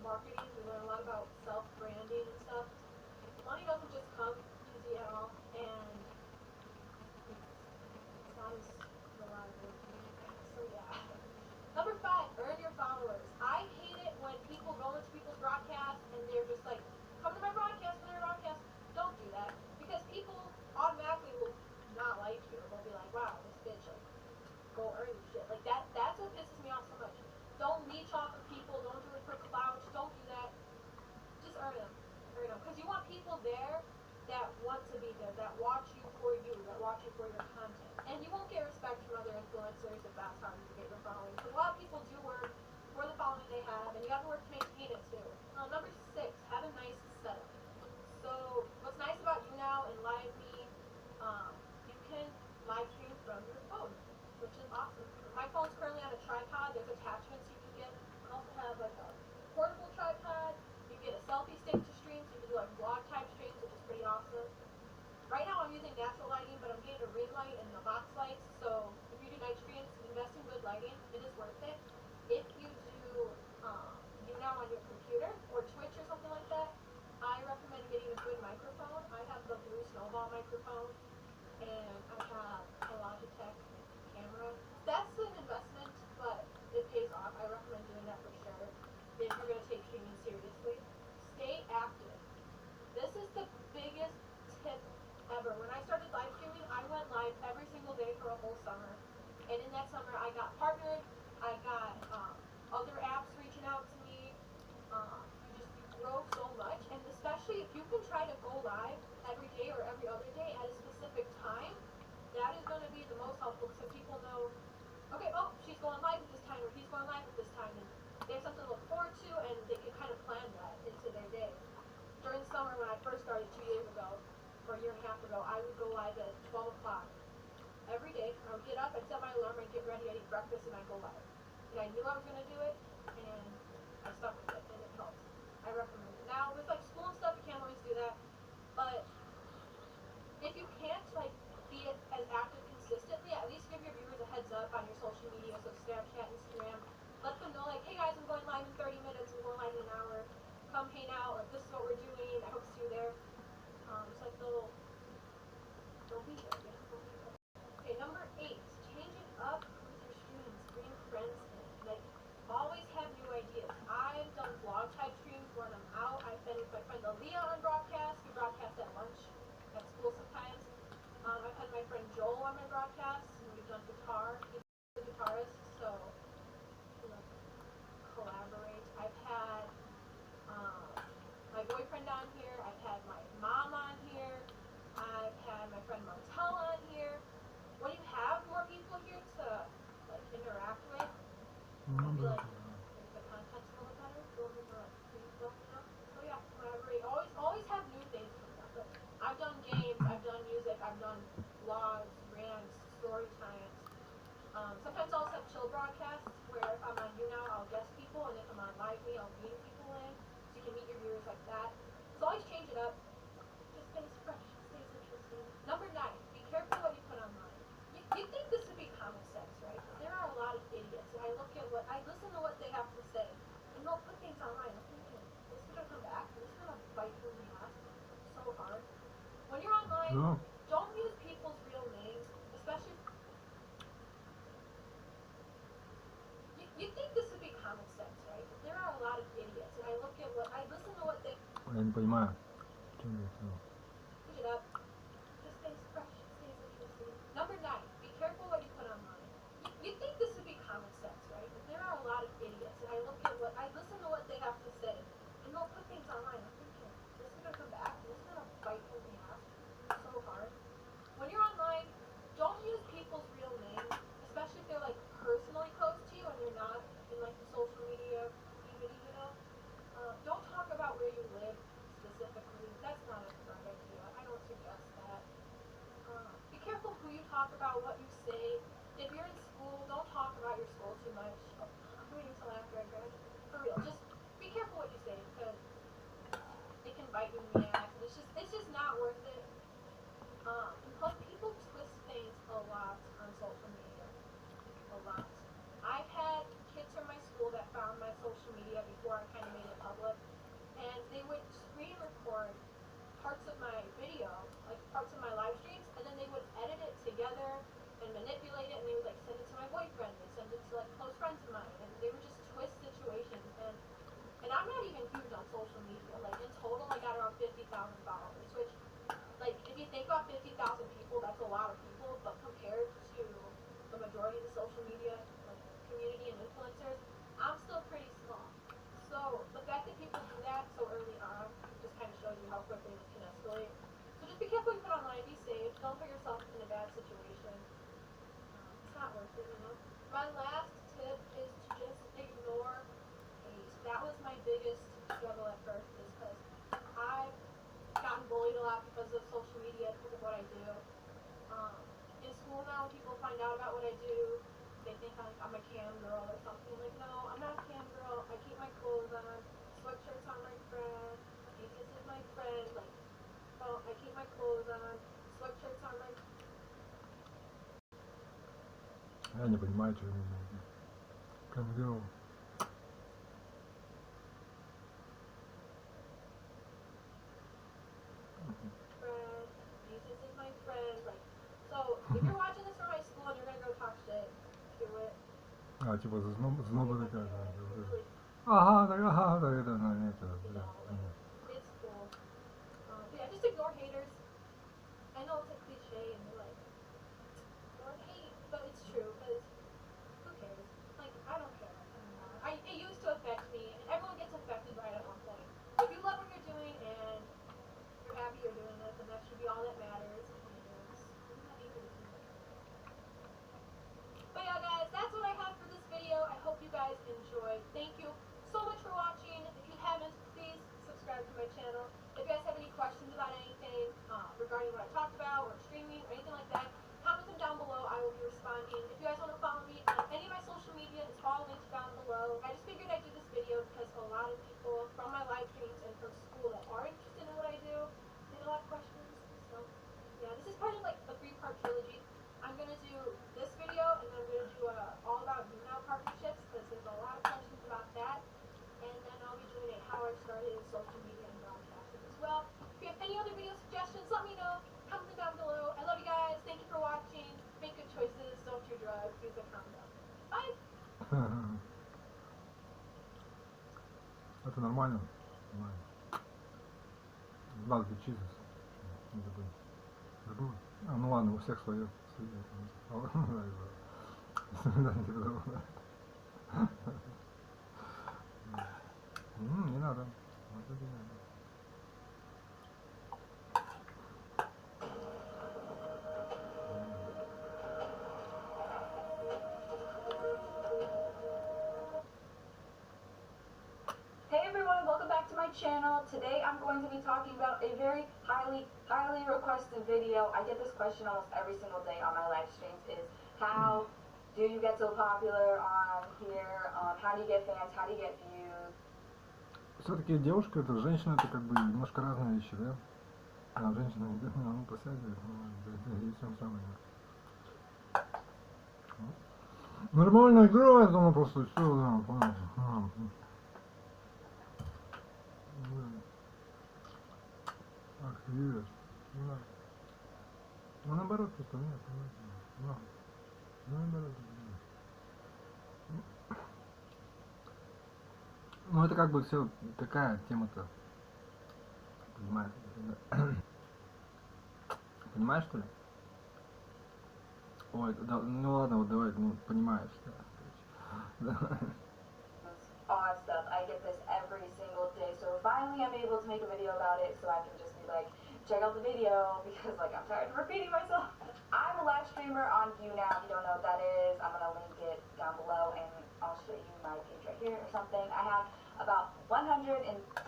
marketing, we learn a lot about self-branding and stuff. Money doesn't just come easy at all, and it's not as reliable. So yeah. Number 5, earn your followers. I hate it when people go into people's broadcasts and they're just like, come to my broadcast, come to my broadcast. Don't do that, because people automatically will not like you. They'll be like, wow, this bitch, like, go earn your shit. Like that's what pisses me off so much. Don't leech off of people, don't do it for clout, don't do that. Just earn them. Because you want people there that want to be there, that watch you, that watch you for your content. And you won't get respect from other influencers if that's how you get your following. Because a lot of people do work for the following they have, and you have to work to maintain it too. Number 6, have a nice setup. So what's nice about you now and LiveMe, you can live stream from your phone, which is awesome. My phone's currently on a tripod. There's attachments you can get. I also have like a portable tripod. You get a selfie stick to stream, so you can do like vlog type streams, which is pretty awesome. Right now I'm using natural lighting, but I'm getting a ring light and the box lights. So if you do night streams, invest in good lighting. It is worth it. If you do now on your computer or Twitch or something like that, I recommend getting a good microphone. I have the Blue Snowball microphone, and I have a Logitech camera. That's an investment, but it pays off. I recommend doing that for sure if you're going to take streaming seriously. Stay active. This is the biggest tip ever. When I started live streaming, I went live every single day for a whole summer. And in that summer, I got partnered. I got other apps reaching out to me. You grow so much. And especially if you can try to go live every day or every other day at a specific time, that is going to be the most helpful, so people know, okay, oh, she's going live at this time, or he's going live at this time, and they have something to look forward to, and they can kind of plan that into their day. During summer, when I first started 2 years ago, or a year and a half ago, I would go live at 12 o'clock every day. I would get up, I'd set my alarm, I'd get ready, I'd eat breakfast, and I'd go live. And I knew I was going to do it, and I stuck with it, and it helps. I recommend it. Now, with like school and stuff, you can't always do that, but if you can't like be as active consistently, at least give your viewers a heads up on your social media, so Snapchat, Instagram. Let them know, like, hey guys, I'm going live in 30 minutes, I'm going live in an hour. Come hang out, like, this is what we're doing. I hope to see you there. It's like they'll be there. Yeah, they'll be there. Okay, number 8, change it up with your streams. Bring friends in. Like, always have new ideas. I've done vlog type streams when I'm out. I've been with my friend Aaliyah on broadcast. We broadcast at lunch at school sometimes. I've had my friend Joel on my broadcasts, and we've done guitar. He's a guitarist, so we like collaborate. I've had my boyfriend on here. I've had my mom on here. I've had my friend Montel on here. When you have more people here to like interact with, I feel like the content's a little better, a little bit more like free stuff, you know? So yeah, collaborate. Always have new things coming up. But I've done games, I've done music, I've done vlogs, rants, story times. Sometimes I'll set chill broadcasts where if I'm on YouNow, I'll guest people, and if I'm on LiveMe, I'll bring people in, so you can meet your viewers like that. So always change it up. Just stays fresh, stays interesting. Number 9, be careful what you put online. You'd think this would be common sense, right? But there are a lot of idiots, and I listen to what they have to say, and they'll put things online. I'm thinking, this is gonna come back, this is gonna bite you in the ass so hard. When you're online, don't use people's real names, especially. You'd think this would be common sense, right? But there are a lot of idiots, and I listen to what they. Я не понимаю. Change it up. Just stays fresh, stays interesting. Number 9, be careful what you put online. You'd think this would be common sense, right? But there are a lot of idiots, and I listen to what they have to say, and they'll put things online. I'm thinking, this is gonna come back, this is gonna bite you in the ass so hard. When you're online, don't use people's real names, especially if they're like personally close to you and you're not in like the social media community, you know. Don't talk about where you live specifically. That's not a smart idea. I don't suggest that. Be careful who you talk about, what you say. If you're in school, don't talk about your school too much. I'm waiting until after I graduate. For real, just be careful what you say, because it can bite you in the ass. It's just not worth it. And plus, people twist things a lot on social media. A lot. I've had kids from my school that found my social media before I kind of made it public, My last tip is to just ignore hate. That was my biggest struggle at first, is because I've gotten bullied a lot because of social media, because of what I do. In school now, when people find out about what I do, they think I'm a cam girl or something. Like, no, I'm not a cam girl. I keep my clothes on. Sweatshirts are my friend. This is my friend. Like, oh, I keep my clothes on. Sweatshirts are my. Я не понимаю, что они как делал. Friend. Jesus is my friend. Like, so if you're watching this from my school and you're gonna go talk shit, do it. А, типа зноба такая, да. Ага, так, это, да. It's cool. Yeah, just ignore haters. I know it's a cliche and you're like, don't hate, but it's true, because who cares? Like, I don't care anymore. It used to affect me, and everyone gets affected by it at one point. If you love what you're doing and you're happy you're doing it, then that should be all that matters. But yeah, guys, that's what I have for this video. I hope you guys enjoyed. Thank you so much for watching. If you haven't, please subscribe to my channel. If you guys have any questions about anything regarding what I talked about or streaming or anything like that, comment them down below. I will be responding. If you guys want to follow me on any of my social media, it's all linked down below. I just figured I'd do this video because a lot of people from my live streams and from school that are interested in what I do, they have a lot of questions. So yeah, this is part of like a 3-part trilogy. I'm going to do this video, and then I'm going to do all about email partnerships, because there's a lot of questions about that. And then I'll be doing a how I started social media and broadcasting as well. If you have any other video suggestions, let me know. Comment them down below. I love you guys. Thank you for watching. Make good choices. Don't do drugs. Use a condom. Bye! Это нормально. Надо учиться. Не забыл. Забыл? А, ну ладно, у всех свое. Не надо. Hey everyone, welcome back to my channel. Today I'm going to be talking about a very highly requested video. I get this question almost every single day on my live streams, is how do you get so popular on here? How do you get fans? How do you get views? Все-таки девушка, это женщина, это как бы немножко разные вещи, да? А женщина, ну посядет, и всем самое. Нормально играет, она просто все, да, понял. Ах, ты видишь? Ну наоборот, просто нет, наоборот. Ну это как бы все такая тема-то, понимаешь? Понимаешь, что ли? Ой, да, ну ладно, вот давай, ну понимаешь, да. Odd stuff. I get this every single day. So finally I'm able to make a video about it, so I can just be like, check out the video, because like I'm tired of repeating myself. I'm a live streamer on QIWI now. If you don't know what that is, I'm gonna link it down below, and I'll show you my page right here or something. I have about 103,000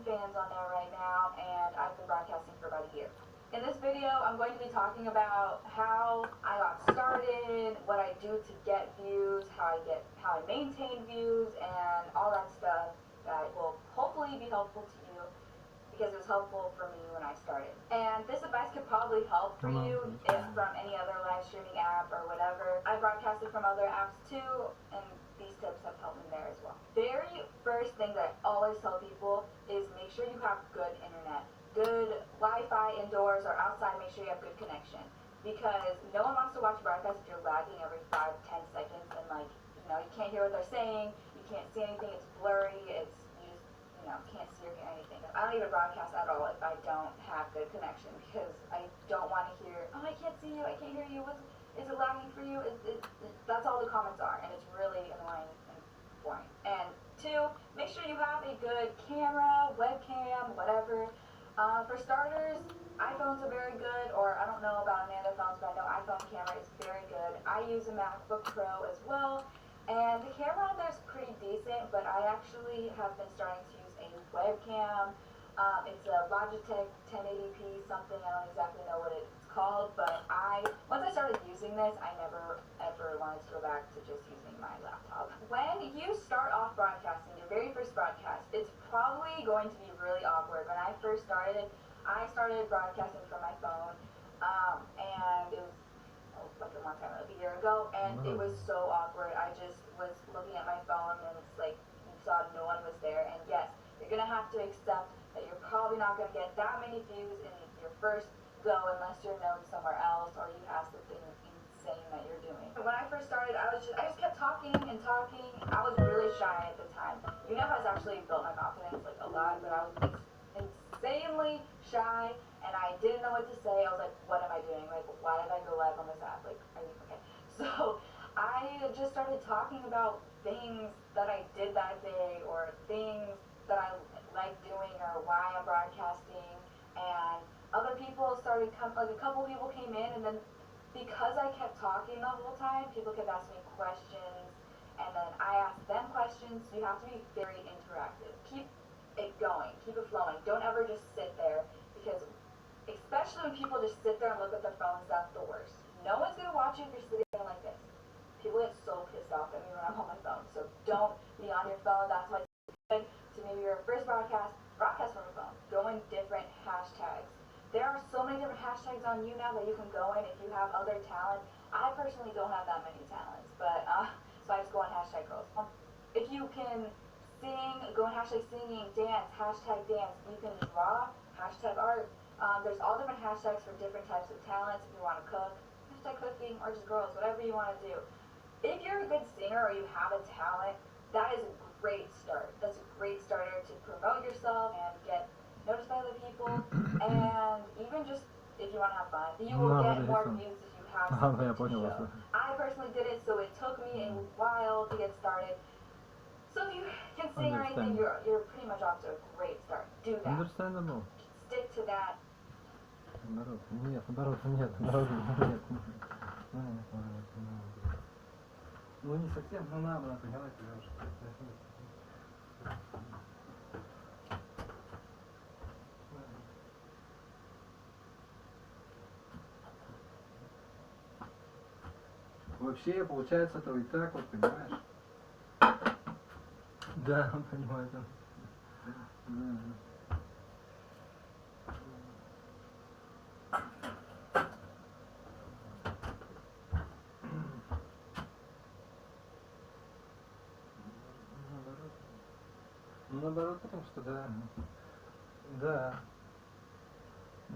fans on there right now, and I've been broadcasting for about a year. In this video, I'm going to be talking about how I got started, what I do to get views, how I maintain views, and all that stuff that will hopefully be helpful to you, because it was helpful for me when I started. And this advice could probably help for you if from any other live streaming app or whatever. I broadcasted from other apps too, and these tips have helped me there as well. Very first thing that I always tell people is make sure you have good internet. Good Wi-Fi indoors or outside. Make sure you have good connection, because no one wants to watch a broadcast if you're lagging every 5-10 seconds, and like, you know, you can't hear what they're saying, you can't see anything, it's blurry, you can't see or hear anything. I don't even broadcast at all if I don't have good connection, because I don't want to hear, oh, I can't see you, I can't hear you, is it lagging for you? That's all the comments are, and it's really annoying and boring. And 2, make sure you have a good camera, webcam, whatever. For starters, iPhones are very good, or I don't know about any other phones, but I know iPhone camera is very good. I use a MacBook Pro as well, and the camera on there is pretty decent, but I actually have been starting to use a webcam. It's a Logitech 1080p something, I don't exactly know what it's called, but once I started using this, I never ever wanted to go back to just using my laptop. When you start off broadcasting, your very first broadcast, it's probably going to be really awkward. When I first started, I started broadcasting from my phone, and it was like a long time, like a year ago, and it was so awkward. I just was looking at my phone, and it's like you saw no one was there, and yes, you're gonna have to accept that you're probably not gonna get that many views in your first go unless you're known somewhere else or you have something insane that you're doing. When I first started, I just kept talking and talking. I was really shy at the time. Has actually built my confidence like a lot, but I was insanely shy and I didn't know what to say. I was like, what am I doing? Like, why did I go live on this app? Like, are you okay? So I just started talking about things that I did that day or things that I like doing or why I'm broadcasting, and other people started like a couple people came in, and then because I kept talking the whole time, people kept asking me questions, and then I asked them questions. So you have to be very interactive. Keep it going, keep it flowing. Don't ever just sit there, because especially when people just sit there and look at their phones, that's the worst. No one's gonna watch you if you're sitting there like this. People get so pissed off at me when I'm on my phone. So don't be on your phone. That's why it's good to maybe your first broadcast from your phone. Go in different hashtags. There are so many different hashtags on you now that you can go in if you have other talent. I personally don't have that many talents, but so I just go on hashtag girls. If you can sing, go on hashtag singing, dance, hashtag dance. You can draw, hashtag art. There's all different hashtags for different types of talents. If you want to cook, hashtag cooking, or just girls, whatever you want to do. If you're a good singer or you have a talent, that is a great start. That's a great starter to promote yourself and get noticed by other people, and even just if you want to have fun, you will get more views if you have something to show. I personally did it, so it took me a while to get started. So if you can sing or anything, you're pretty much off to a great start. Do that. Understandable. Stick to that. Ну не совсем, ну наоборот, понимаете, девушка. Вообще, получается, это и так вот, понимаешь? Да, он понимает. Да. Ну, наоборот, потому что, да.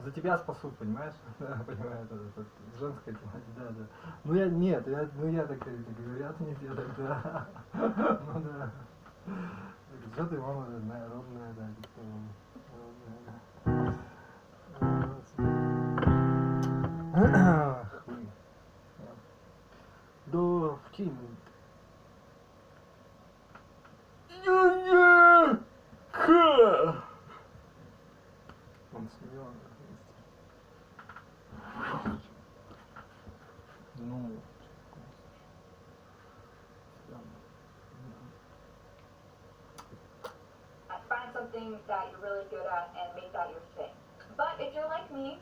За тебя спасут, понимаешь? Да, понимаю, это женская тематика, да. Ну я, нет, я так говорят, не делают, да. Ну да. Что ты, мама, родная, да, родная. Хуй. Да, в тему. Он смеялся. Ну, find something that you're really good at and make that your thing. But if you're like me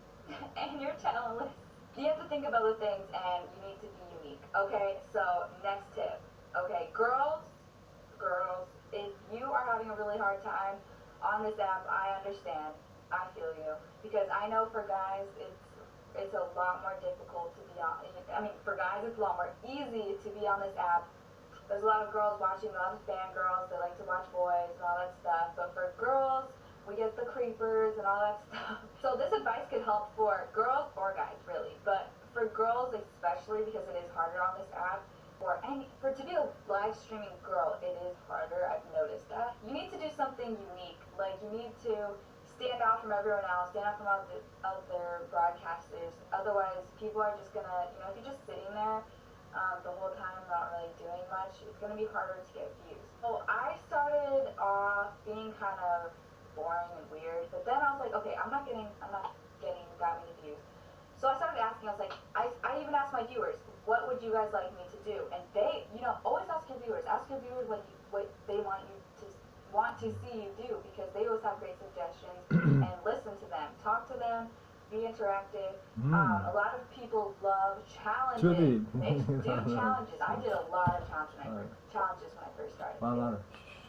and you're talentless, you have to think of other things and you need to be unique. Okay, so next tip. Okay, girls, if you are having a really hard time on this app, I understand. I feel you. Because I know for guys, it's a lot more difficult to be on. I mean, for guys, it's a lot more easy to be on this app. There's a lot of girls watching, a lot of fangirls. They like to watch boys and all that stuff. But for girls, we get the creepers and all that stuff. So this advice could help for girls or guys, really. But for girls especially, because it is harder on this app. To be a live streaming girl, it is harder. I've noticed that. You need to do something unique. Like, you need to stand out from everyone else, stand out from other broadcasters. Otherwise, people are just gonna, if you're just sitting there the whole time not really doing much, it's gonna be harder to get views. So I started off being kind of boring and weird. But then I was like, okay, I'm not getting that many views. So I started asking, I was like, I even asked my viewers, what would you guys like me to do? And they, always ask your viewers what they want to see you do, because they always have great suggestions. And listen to them, talk to them, be interactive. A lot of people love challenges. They do challenges. I did a lot of challenges when I first started.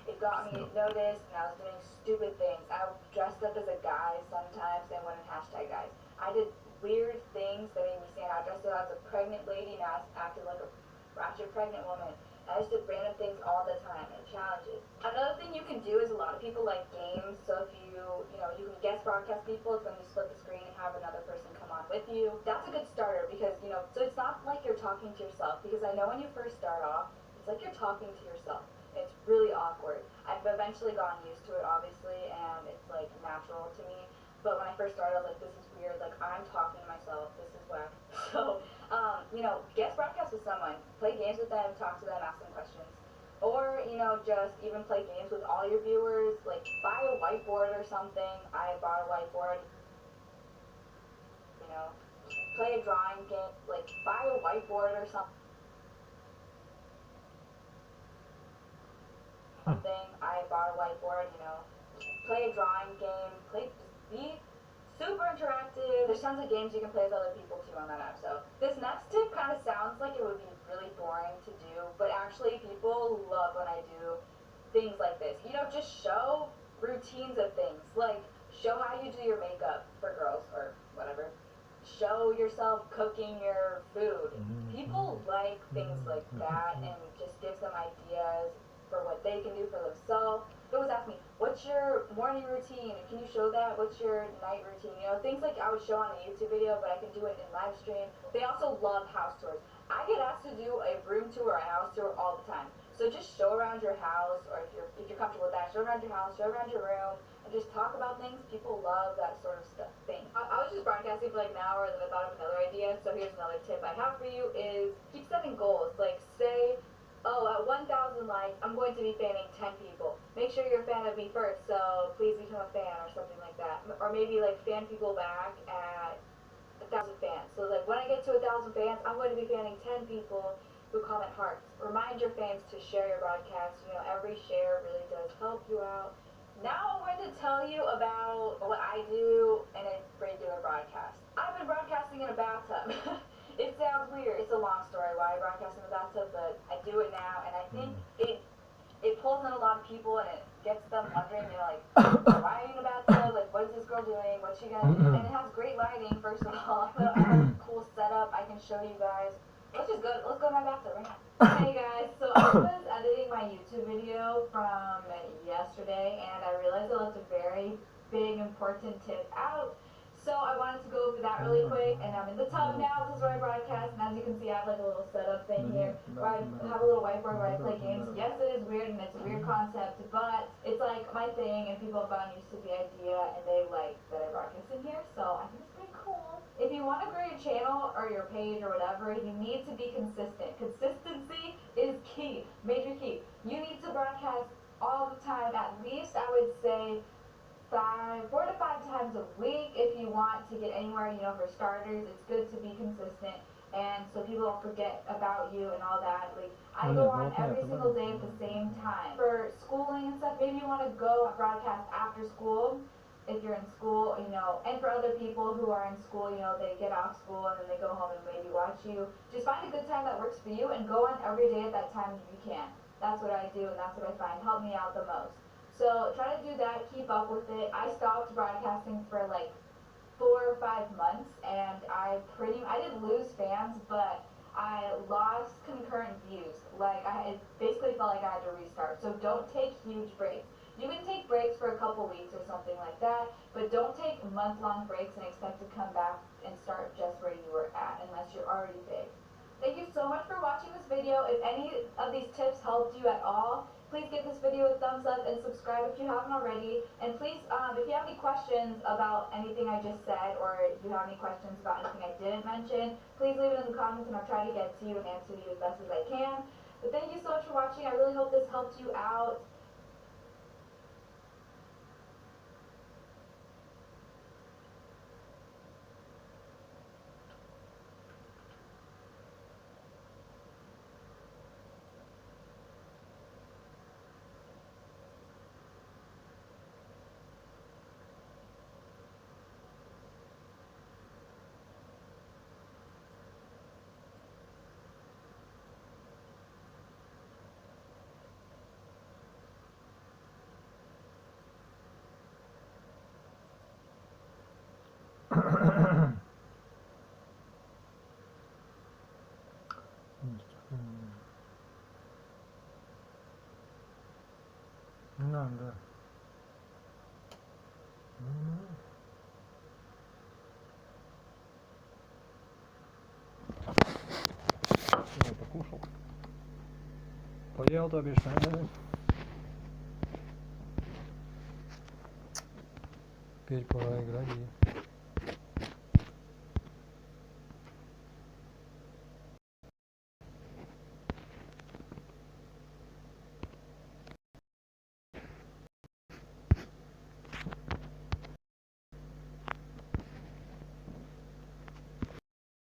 It got me noticed, and I was doing stupid things. I dressed up as a guy sometimes and went in hashtag guys. I did weird things that made me stand out. I dressed up as a pregnant lady, and I acted like a ratchet pregnant woman. I just did random things all the time and challenges. Another thing you can do is a lot of people like games. So if you can guest broadcast people, it's when you split the screen and have another person come on with you. That's a good starter because, so it's not like you're talking to yourself, because I know when you first start off, it's like you're talking to yourself. It's really awkward. I've eventually gotten used to it, obviously, and it's like natural to me. But when I first started, I was like, this is weird. Like, I'm talking to myself. This is whack. So, guest broadcast with someone. Play games with them, talk to them, ask them questions. Or, just even play games with all your viewers. Like, buy a whiteboard or something. I bought a whiteboard. Play a drawing game. Like, buy a whiteboard or something. I bought a whiteboard, play a drawing game, be super interactive. There's tons of games you can play with other people too on that app. So this next tip kind of sounds like it would be really boring to do, but actually people love when I do things like this. Just show routines of things. Like, show how you do your makeup for girls or whatever. Show yourself cooking your food. People like things like that, and it just gives them ideas for what they can do for themselves. They always ask me, what's your morning routine? Can you show that? What's your night routine? Things like I would show on a YouTube video, but I can do it in live stream. They also love house tours. I get asked to do a room tour or a house tour all the time. So just show around your house, or if you're comfortable with that, show around your house, show around your room, and just talk about things. People love that sort of thing. I was just broadcasting for like an hour, and then I thought of another idea. So here's another tip I have for you is keep setting goals. Like, say, at 1,000 likes, I'm going to be fanning 10 people. Make sure you're a fan of me first, so please become a fan or something like that. Or maybe like fan people back at 1,000 fans. So like when I get to 1,000 fans, I'm going to be fanning 10 people who comment hearts. Remind your fans to share your broadcast. Every share really does help you out. Now I'm going to tell you about what I do in a regular broadcast. I've been broadcasting in a bathtub. It sounds weird. It's a long story why I broadcast in the bathtub, but I do it now, and I think it pulls in a lot of people, and it gets them wondering. They're like, why are you in a bathtub? Like, what is this girl doing? What's she gonna do? And it has great lighting, first of all. I have a cool setup I can show you guys. Let's go to my bathtub right now. Hey guys, so I was editing my YouTube video from yesterday, and I realized I left a very big, important tip out. So I wanted to go over that really quick, and I'm in the tub now. This is where I broadcast, and as you can see, I have like a little setup thing here where I have a little whiteboard where I play games. Yes, it is weird, and it's a weird concept, but it's like my thing, and people have gotten used to the idea, and they like that I broadcast in here, so I think it's pretty cool. If you want to grow your channel or your page or whatever, you need to be consistent. Consistency is key, major key. You need to broadcast all the time, at least I would say 4 to 5 times a week if you want to get anywhere. For starters, it's good to be consistent, and so people don't forget about you and all that. Like, I go on every single day at the same time. For schooling and stuff, maybe you want to go broadcast after school if you're in school, and for other people who are in school, they get off school and then they go home and maybe watch you. Just find a good time that works for you and go on every day at that time if you can. That's what I do, and that's what I find helped me out the most. So try to do that, keep up with it. I stopped broadcasting for like 4 or 5 months, and I didn't lose fans, but I lost concurrent views. Like, it basically felt like I had to restart. So don't take huge breaks. You can take breaks for a couple weeks or something like that, but don't take month-long breaks and expect to come back and start just where you were at unless you're already big. Thank you so much for watching this video. If any of these tips helped you at all, please give this video a thumbs up and subscribe if you haven't already. And please, if you have any questions about anything I just said, or if you have any questions about anything I didn't mention, please leave it in the comments and I'll try to get to you and answer you as best as I can. But thank you so much for watching. I really hope this helped you out. А, да. Я покушал. Поел, то бишь, Теперь пора играть.